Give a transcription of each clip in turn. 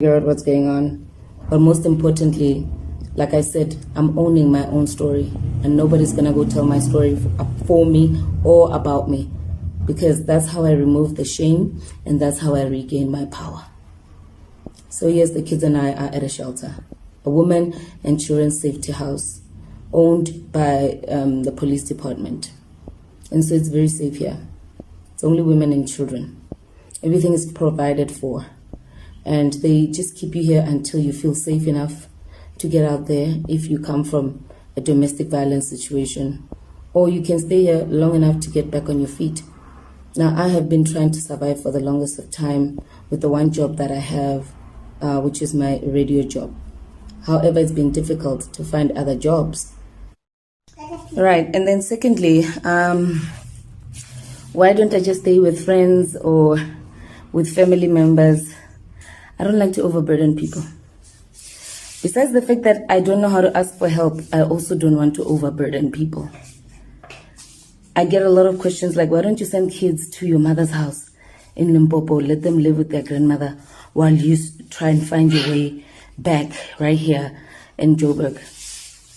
figure out what's going on. But most importantly, like I said, I'm owning my own story, and nobody's gonna go tell my story for me or about me, because that's how I remove the shame and that's how I regain my power. So yes, the kids and I are at a shelter, a women and children safety house owned by the police department. And so it's very safe here. It's only women and children. Everything is provided for. And they just keep you here until you feel safe enough to get out there if you come from a domestic violence situation, or you can stay here long enough to get back on your feet. Now, I have been trying to survive for the longest of time with the one job that I have, which is my radio job. However, it's been difficult to find other jobs. Right, and then secondly, why don't I just stay with friends or with family members? I don't like to overburden people. Besides the fact that I don't know how to ask for help, I also don't want to overburden people. I get a lot of questions like, why don't you send kids to your mother's house in Limpopo, let them live with their grandmother while you try and find your way back right here in Joburg?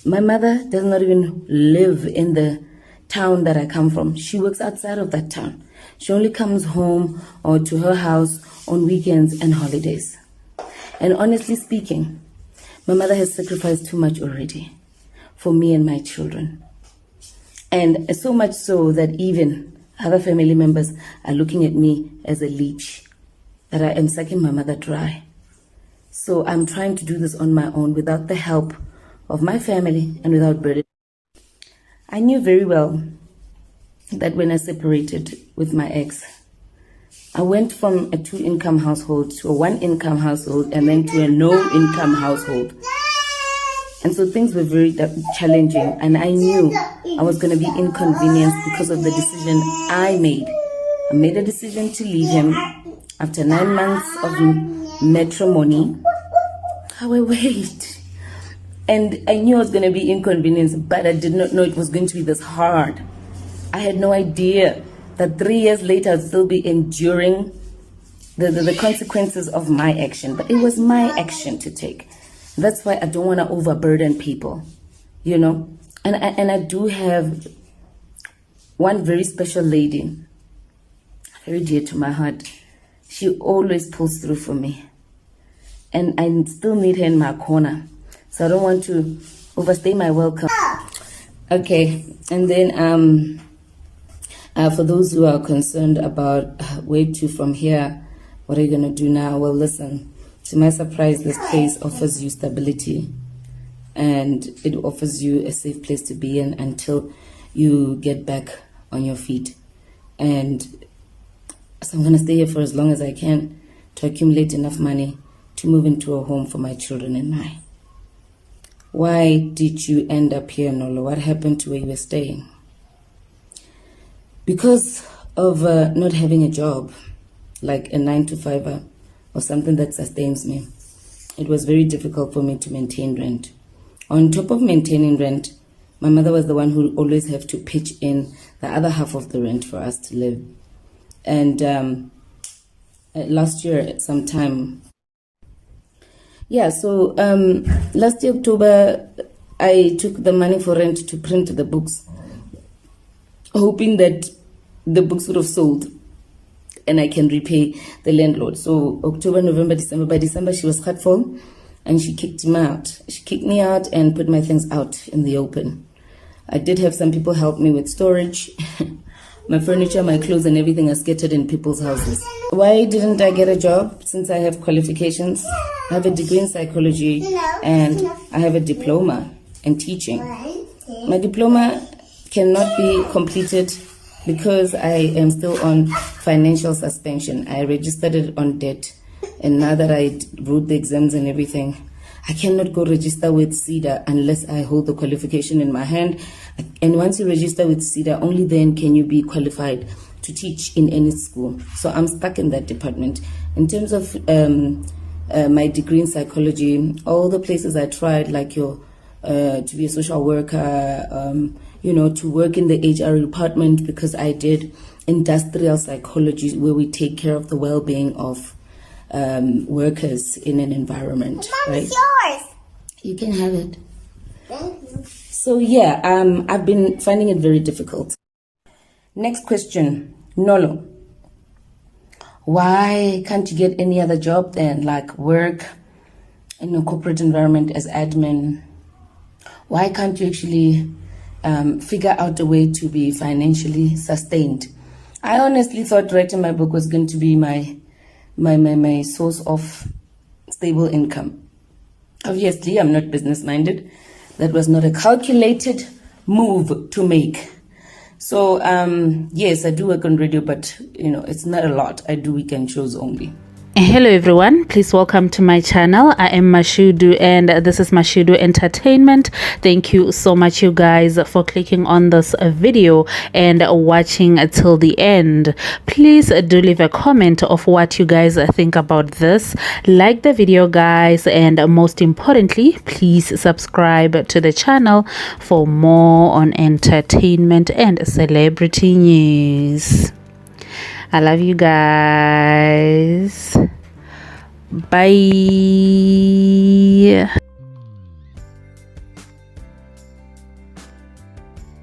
My mother does not even live in the town that I come from. She works outside of that town. She only comes home or to her house on weekends and holidays. And honestly speaking, my mother has sacrificed too much already for me and my children. And so much so that even other family members are looking at me as a leech, that I am sucking my mother dry. So I'm trying to do this on my own without the help of my family and without burden. I knew very well that when I separated with my ex, I went from a 2-income household to a 1-income household and then to a no-income household. And so things were very challenging, and I knew I was going to be inconvenienced because of the decision I made. I made a decision to leave him after 9 months of matrimony. And I knew I was going to be inconvenienced, but I did not know it was going to be this hard. I had no idea that 3 years later I'd still be enduring the consequences of my action. But it was my action to take. That's why I don't want to overburden people, you know. And I do have one very special lady, very dear to my heart. She always pulls through for me. And I still need her in my corner. So I don't want to overstay my welcome. Okay, and then for those who are concerned about where to from here, what are you going to do now? Well, listen, to my surprise, this place offers you stability, and it offers you a safe place to be in until you get back on your feet. And so I'm going to stay here for as long as I can to accumulate enough money to move into a home for my children and I. Why did you end up here, Nolo? What happened to where you were staying? Because of not having a job, like a 9-to-5 or something that sustains me, it was very difficult for me to maintain rent. On top of maintaining rent, my mother was the one who always had to pitch in the other half of the rent for us to live. And last year at some time, last year, October, I took the money for rent to print the books, hoping that the books would have sold and I can repay the landlord. So October, November, December. By December, she was hurtful and she kicked me out. She kicked me out and put my things out in the open. I did have some people help me with storage. My furniture, my clothes, and everything are scattered in people's houses. Why didn't I get a job? Since I have qualifications, I have a degree in psychology and I have a diploma in teaching. My diploma cannot be completed because I am still on financial suspension. I registered it on debt, and now that I wrote the exams and everything, I cannot go register with CEDA unless I hold the qualification in my hand. And once you register with CEDA, only then can you be qualified to teach in any school. So I'm stuck in that department. In terms of my degree in psychology, all the places I tried, like to be a social worker, to work in the HR department, because I did industrial psychology, where we take care of the well-being of workers in an environment. Mom, right? it's yours. You can have it. Thank you. So yeah, I've been finding it very difficult. Next question, Nolo. Why can't you get any other job then, like work in a corporate environment as admin? Why can't you actually figure out a way to be financially sustained? I honestly thought writing my book was going to be my source of stable income. Obviously, I'm not business-minded. That was not a calculated move to make. So, yes, I do work on radio, but, it's not a lot. I do weekend shows only. Hello everyone, please welcome to my channel. I am Mashudu and this is Mashudu Entertainment. Thank you so much you guys for clicking on this video and watching till the end. Please do leave a comment of what you guys think about this. Like the video guys, and most importantly, please subscribe to the channel for more on entertainment and celebrity news. I love you guys. Bye.